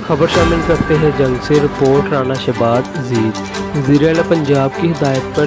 खबर शामिल करते हैं जंग से। रिपोर्ट राना शहबाज अजीज। वज़ीर-ए-आला पंजाब की हिदायत पर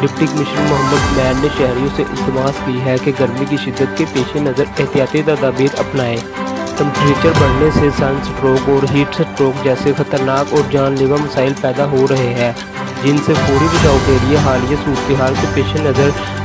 डिप्टी कमिश्नर मोहम्मद समीत ने शहरियों से इल्तिमास की है कि गर्मी की शिद्दत के पेश नज़र एहतियाती तदाबीर अपनाएं। टेम्परेचर बढ़ने से सनस्ट्रोक और हीट स्ट्रोक जैसे खतरनाक और जानलेवा मसाइल पैदा हो रहे हैं, जिनसे फौरी बचाव के लिए हालिया सूरत हाल के पेश नज़र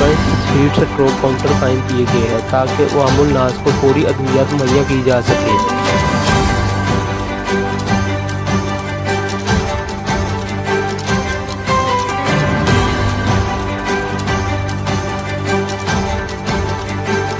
पर हीट स्ट्रोक काउंटर कायम किए गए हैं ताकि अवामुल नास को फौरी अद्वियात मुहैया की जा सके।